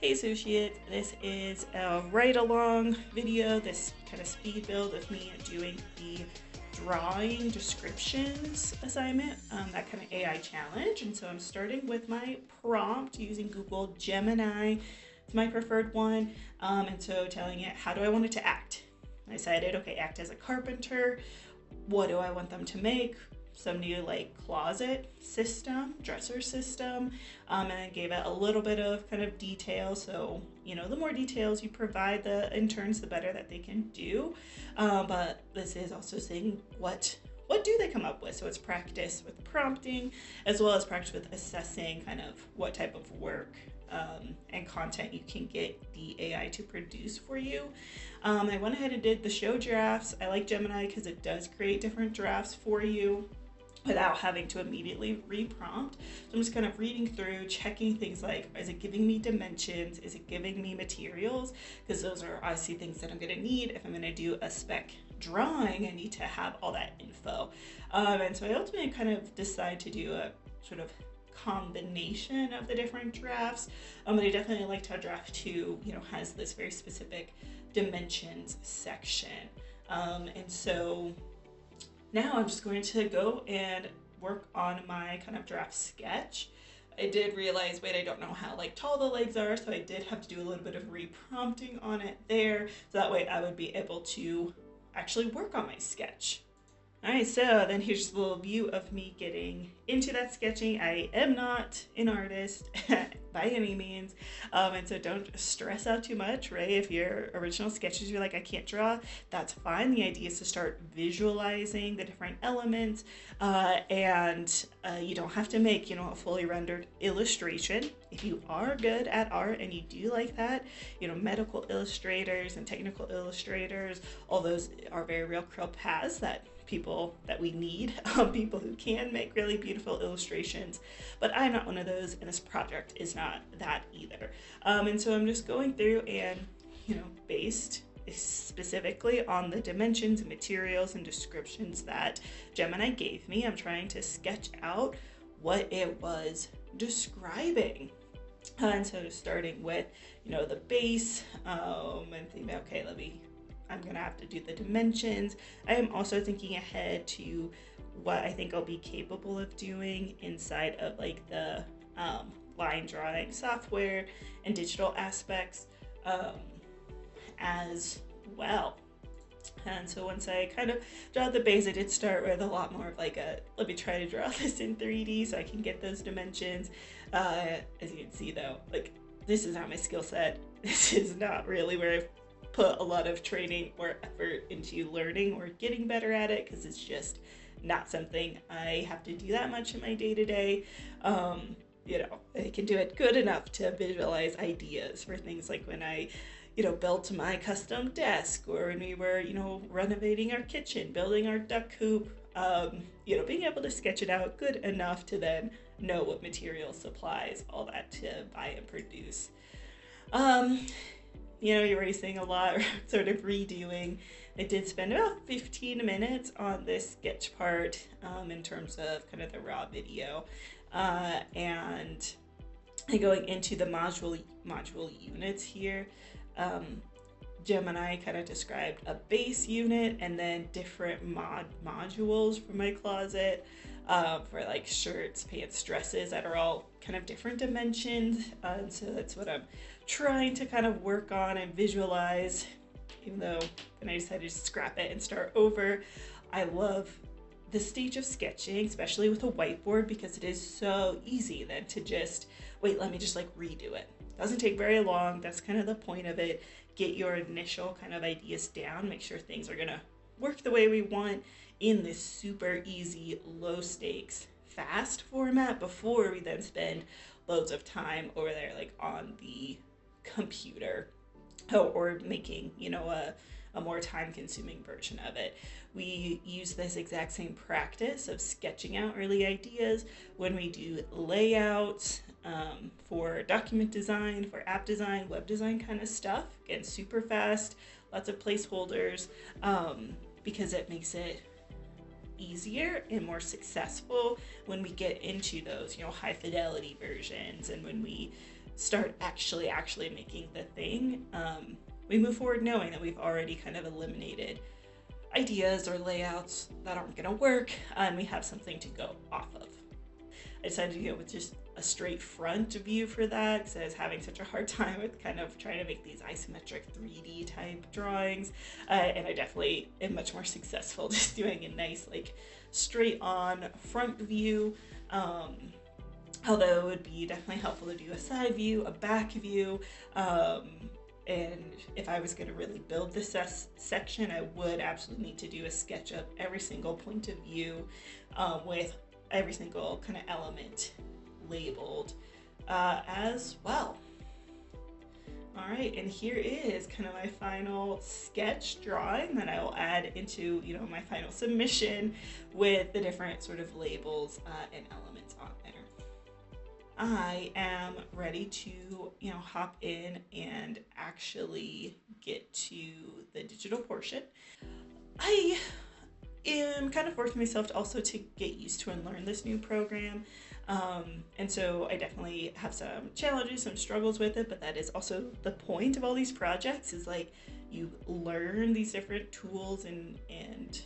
Hey associates, this is a ride along video, this kind of speed build of me doing the drawing descriptions assignment, that kind of AI challenge. And so I'm starting with my prompt using Google Gemini. It's my preferred one. And so telling it, how do I want it to act? I decided, okay, act as a carpenter. What do I want them to make? Some new like closet system, dresser system, and I gave it a little bit of kind of detail. So, you know, the more details you provide the interns, the better that they can do. But this is also saying what do they come up with? So it's practice with prompting as well as practice with assessing kind of what type of work and content you can get the AI to produce for you. I went ahead and did the show drafts. I like Gemini because it does create different drafts for you without having to immediately reprompt. So I'm just kind of reading through, checking things like, is it giving me dimensions? Is it giving me materials? Because those are obviously things that I'm gonna need if I'm gonna do a spec drawing. I need to have all that info. And so I ultimately kind of decide to do a sort of combination of the different drafts. But I definitely liked how draft 2, you know, has this very specific dimensions section. And so now I'm just going to go and work on my kind of draft sketch. I did realize, wait, I don't know how like tall the legs are, so I did have to do a little bit of reprompting on it there, so that way I would be able to actually work on my sketch. All right, so then here's a little view of me getting into that sketching. I am not an artist by any means, and so don't stress out too much, right? If your original sketches, you're like, I can't draw, that's fine. The idea is to start visualizing the different elements, and you don't have to make, you know, a fully rendered illustration. If you are good at art and you do like that, you know, medical illustrators and technical illustrators, all those are very real career paths that people that we need, people who can make really beautiful illustrations, but I'm not one of those, and this project is not that either. And so I'm just going through and, you know, based specifically on the dimensions and materials and descriptions that Gemini gave me, I'm trying to sketch out what it was describing. And so starting with, you know, the base, and thinking, okay, I'm gonna have to do the dimensions. I am also thinking ahead to what I think I'll be capable of doing inside of like the line drawing software and digital aspects as well. And so once I kind of draw the base, I did start with a lot more of like let me try to draw this in 3D so I can get those dimensions. As you can see though, like this is not my skill set. This is not really where I've put a lot of training or effort into learning or getting better at it, because it's just not something I have to do that much in my day-to-day. You know, I can do it good enough to visualize ideas for things like when I, you know, built my custom desk, or when we were, you know, renovating our kitchen, building our duck coop, you know, being able to sketch it out good enough to then know what materials, supplies, all that to buy and produce. You know, erasing a lot, or sort of redoing. I did spend about 15 minutes on this sketch part in terms of kind of the raw video. And going into the module units here, Gemini kind of described a base unit and then different modules for my closet, for like shirts, pants, dresses that are all kind of different dimensions. And so that's what I'm trying to kind of work on and visualize, even though then I decided to scrap it and start over. I love the stage of sketching, especially with a whiteboard, because it is so easy then to just, wait, let me just like redo it. Doesn't take very long. That's kind of the point of it. Get your initial kind of ideas down, make sure things are gonna work the way we want in this super easy, low stakes, fast format before we then spend loads of time over there like on the computer or making, you know, a more time-consuming version of it. We use this exact same practice of sketching out early ideas when we do layouts for document design, for app design, web design kind of stuff. Again, super fast, lots of placeholders, because it makes it easier and more successful when we get into those, you know, high fidelity versions, and when we start actually making the thing, we move forward knowing that we've already kind of eliminated ideas or layouts that aren't going to work, and we have something to go off of. I decided to go with just a straight front view for that because I was having such a hard time with kind of trying to make these isometric 3D type drawings, and I definitely am much more successful just doing a nice like straight on front view. Although it would be definitely helpful to do a side view, a back view, and if I was going to really build this section, I would absolutely need to do a sketch of every single point of view with every single kind of element labeled as well. All right, and here is kind of my final sketch drawing that I will add into, you know, my final submission with the different sort of labels and elements on there. I am ready to, you know, hop in and actually get to the digital portion. I am kind of forcing myself to also to get used to and learn this new program. And so I definitely have some challenges, some struggles with it, but that is also the point of all these projects, is like you learn these different tools and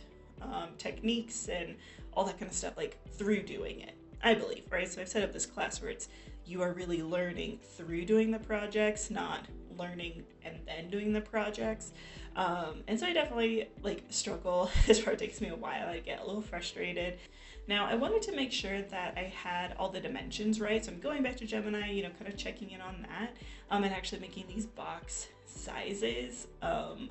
techniques and all that kind of stuff, like through doing it, I believe, right? So I've set up this class where it's, you are really learning through doing the projects, not learning and then doing the projects. And so I definitely like struggle. This part takes me a while. I get a little frustrated. Now I wanted to make sure that I had all the dimensions right. So I'm going back to Gemini, you know, kind of checking in on that, and actually making these box sizes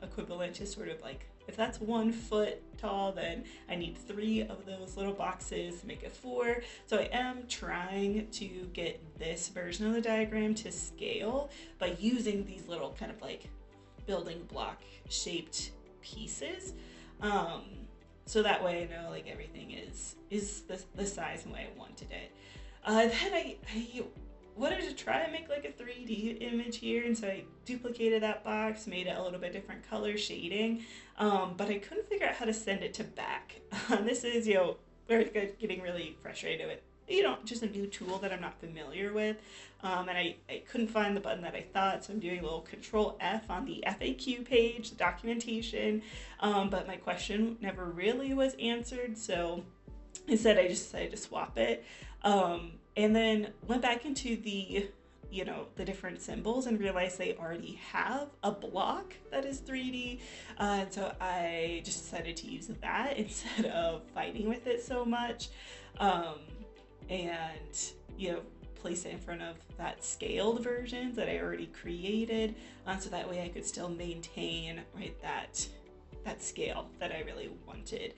equivalent to sort of like, if that's 1 foot tall, then I need 3 of those little boxes to make it 4. So I am trying to get this version of the diagram to scale by using these little kind of like building block shaped pieces. So that way I know like everything is the size and way I wanted it. Then I wanted to try and make like a 3D image here, and so I duplicated that box, made it a little bit different color shading, but I couldn't figure out how to send it to back. This is, you know, where I'm getting really frustrated with, you know, just a new tool that I'm not familiar with, and I couldn't find the button that I thought, so I'm doing a little Control F on the FAQ page, the documentation, but my question never really was answered, so instead I just decided to swap it. And then went back into the, you know, the different symbols and realized they already have a block that is 3D. And so I just decided to use that instead of fighting with it so much. And, you know, place it in front of that scaled version that I already created. So that way I could still maintain, right, that scale that I really wanted.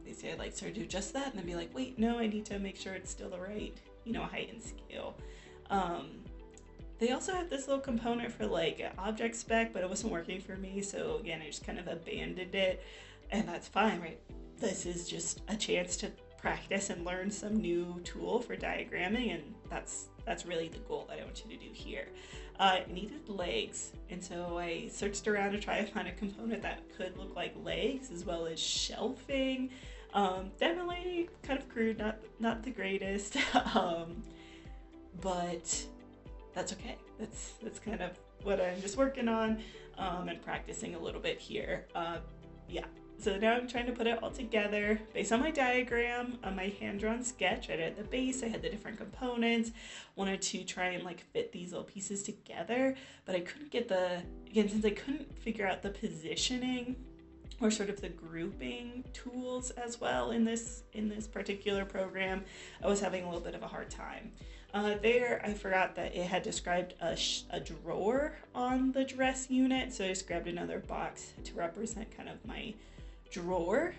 They say I'd like to do just that and then be like, wait, no, I need to make sure it's still the right, you know, height and scale. They also have this little component for like object spec, but it wasn't working for me. So again, I just kind of abandoned it, and that's fine, right? This is just a chance to practice and learn some new tool for diagramming, and that's really the goal that I want you to do here. It needed legs, and so I searched around to try to find a component that could look like legs as well as shelving. Definitely kind of crude, not the greatest, but that's okay. That's kind of what I'm just working on and practicing a little bit here. Yeah. So now I'm trying to put it all together based on my diagram, on my hand-drawn sketch. I had the base, I had the different components, wanted to try and like fit these little pieces together, but I couldn't get again, since I couldn't figure out the positioning or sort of the grouping tools as well in this particular program, I was having a little bit of a hard time. There, I forgot that it had described a drawer on the dress unit, so I just grabbed another box to represent kind of my drawer,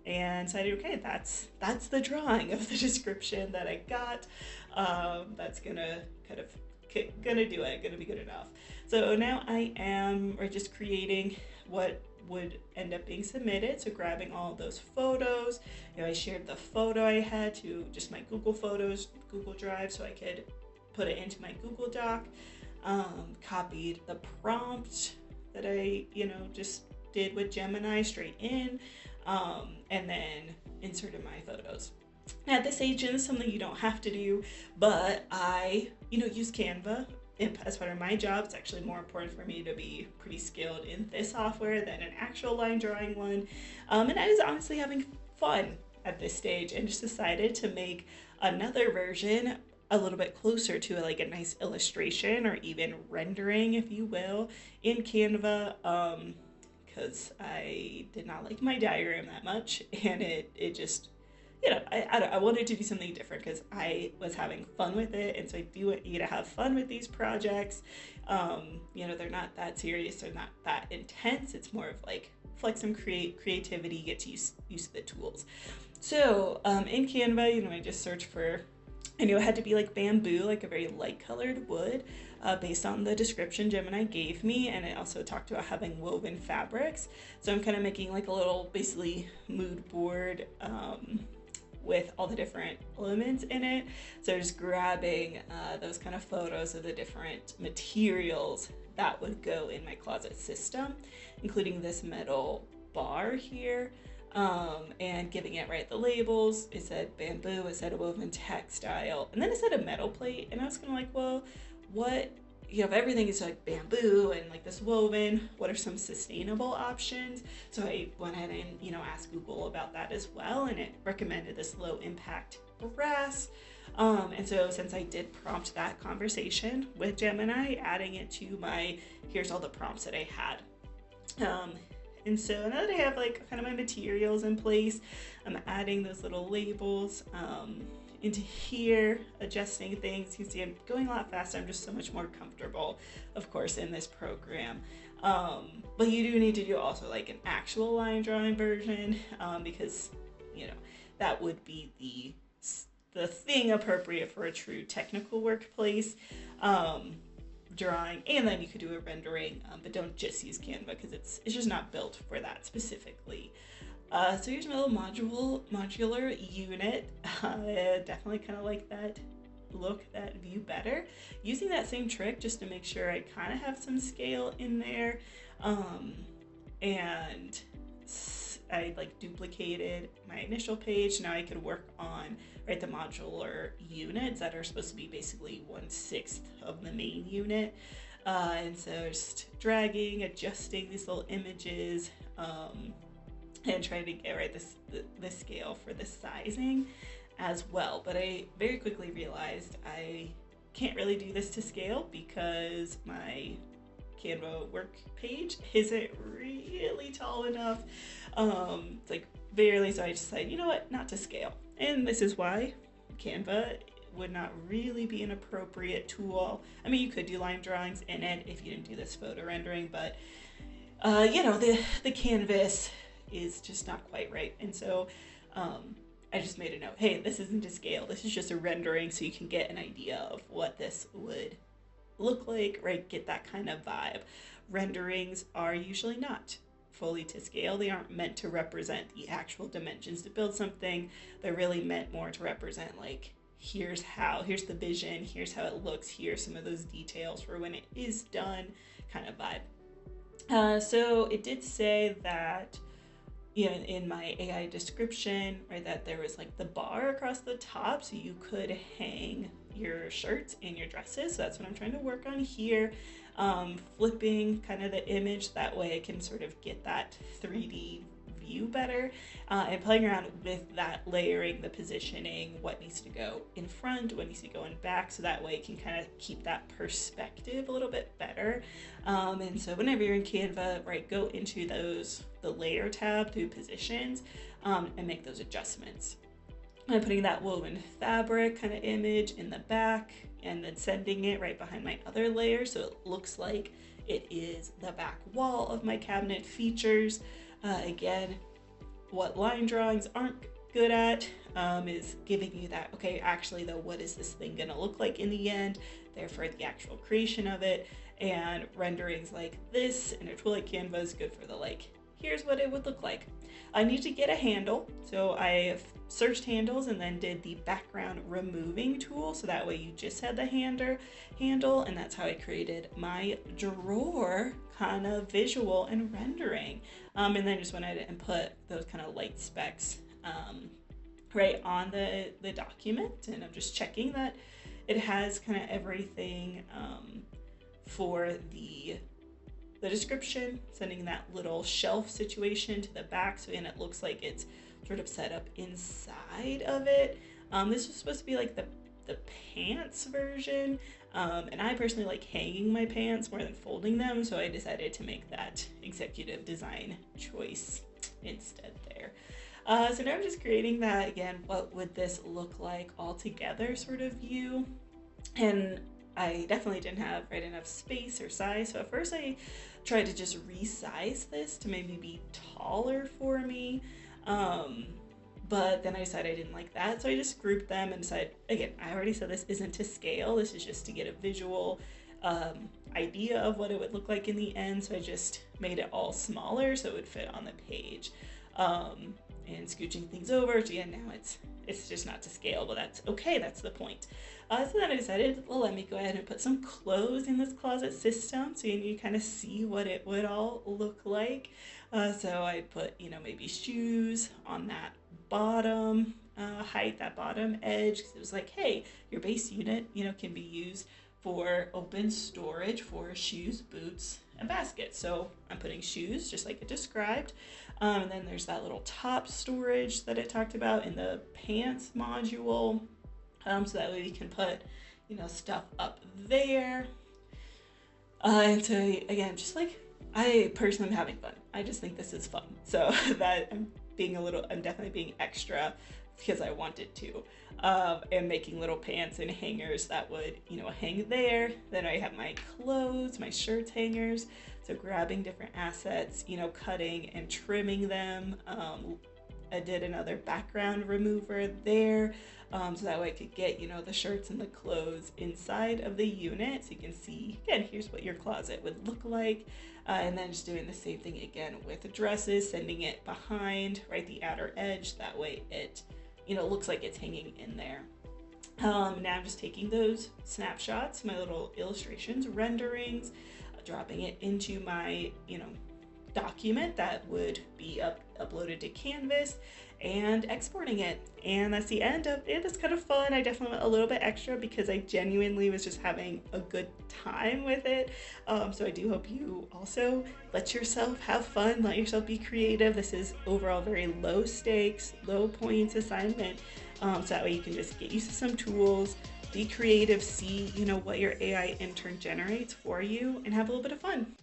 and decided, okay, that's the drawing of the description that I got. That's gonna kind of do it, gonna be good enough. So now I am just creating what would end up being submitted. So grabbing all of those photos, you know, I shared the photo I had to just my Google Photos, Google Drive, so I could put it into my Google Doc. Copied the prompt that I, you know, just did with Gemini straight in, and then inserted my photos. At this age, and it's something you don't have to do, but I, use Canva as part of my job. It's actually more important for me to be pretty skilled in this software than an actual line drawing one. And I was honestly having fun at this stage and just decided to make another version a little bit closer to like a nice illustration or even rendering, if you will, in Canva. Because I did not like my diagram that much, and it just, I wanted to do something different because I was having fun with it. And so I do want you to have fun with these projects. They're not that serious, they're not that intense. It's more of like flex some creativity, get to use the tools. So in Canva, I just searched for, I knew it had to be like bamboo, like a very light colored wood, based on the description Gemini gave me. And it also talked about having woven fabrics. So I'm kind of making like a little basically mood board with all the different elements in it. So just grabbing those kind of photos of the different materials that would go in my closet system, including this metal bar here. And giving it the labels. It said bamboo, it said woven textile, and then it said a metal plate. And I was kind of like, well, what, if everything is like bamboo and like this woven, what are some sustainable options? So I went ahead and, asked Google about that as well, and it recommended this low impact brass. And so since I did prompt that conversation with Gemini, adding it to my, here's all the prompts that I had. And so now that I have like kind of my materials in place, I'm adding those little labels into here, adjusting things. You see I'm going a lot faster. I'm just so much more comfortable, of course, in this program. But you do need to do also like an actual line drawing version, because, that would be the thing appropriate for a true technical workplace. Drawing, and then you could do a rendering, but don't just use Canva because it's just not built for that specifically. So here's my little modular unit. I definitely kind of like that look, that view better. Using that same trick just to make sure I kind of have some scale in there, and I like duplicated my initial page. Now I could work on the modular units that are supposed to be basically 1/6 of the main unit. And so just dragging, adjusting these little images, and trying to get the scale for the sizing as well. But I very quickly realized I can't really do this to scale because my Canva work page isn't really tall enough. It's like barely, so I decided, you know what, not to scale. And this is why Canva would not really be an appropriate tool. I mean, you could do line drawings in it if you didn't do this photo rendering, but the canvas is just not quite right. And so I just made a note, hey, this isn't to scale, this is just a rendering, so you can get an idea of what this would look like, get that kind of vibe. Renderings are usually not fully to scale. They aren't meant to represent the actual dimensions to build something. They're really meant more to represent like, here's the vision, here's how it looks, here's some of those details for when it is done kind of vibe. So it did say that, in my AI description, that there was like the bar across the top, so you could hang your shirts and your dresses. So that's what I'm trying to work on here. Flipping kind of the image, that way I can sort of get that 3D view better, and playing around with that, layering the positioning, what needs to go in front, what needs to go in back, so that way you can kind of keep that perspective a little bit better. And so whenever you're in Canva, go into the layer tab through positions, and make those adjustments. I'm putting that woven fabric kind of image in the back and then sending it right behind my other layer, so it looks like it is the back wall of my cabinet features. Again, what line drawings aren't good at is giving you that, okay, actually though, what is this thing gonna look like in the end, therefore the actual creation of it. And renderings like this in a tool like Canva is good for the here's what it would look like. I need to get a handle, so I searched handles and then did the background removing tool, so that way you just had the handle, and that's how I created my drawer kind of visual and rendering. And then just went ahead and put those kind of light specks right on the document, and I'm just checking that it has kind of everything for the description, sending that little shelf situation to the back, so again it looks like it's sort of set up inside of it. This was supposed to be like the pants version, and I personally like hanging my pants more than folding them, so I decided to make that executive design choice instead there. So now I'm just creating that, again, what would this look like all together sort of view. And I definitely didn't have enough space or size, so at first I tried to just resize this to maybe be taller for me, but then I decided I didn't like that, so I just grouped them and decided, again, I already said this isn't to scale, this is just to get a visual idea of what it would look like in the end, so I just made it all smaller so it would fit on the page. And scooching things over, so yeah, now it's just not to scale, but that's okay, that's the point. So then I decided, well, let me go ahead and put some clothes in this closet system so you kind of see what it would all look like. So I put, maybe shoes on that bottom height, that bottom edge, because it was like, hey, your base unit, can be used for open storage for shoes, boots, and baskets. So I'm putting shoes just like it described. And then there's that little top storage that it talked about in the pants module. So that way we can put, stuff up there. And so again, just like, I personally am having fun. I just think this is fun. So that I'm definitely being extra because I wanted to, and making little pants and hangers that would, hang there. Then I have my clothes, my shirts hangers. So grabbing different assets, cutting and trimming them. I did another background remover there, so that way I could get, the shirts and the clothes inside of the unit. So you can see, again, here's what your closet would look like. And then just doing the same thing again with the dresses, sending it behind, right, the outer edge. That way it, looks like it's hanging in there. Now I'm just taking those snapshots, my little illustrations, renderings, dropping it into my, document that would be uploaded to Canvas, and exporting it. And that's the end of it. It's kind of fun. I definitely went a little bit extra because I genuinely was just having a good time with it. So I do hope you also let yourself have fun, let yourself be creative. This is overall very low stakes, low points assignment. So that way you can just get used to some tools, be creative, see, what your AI intern generates for you, and have a little bit of fun.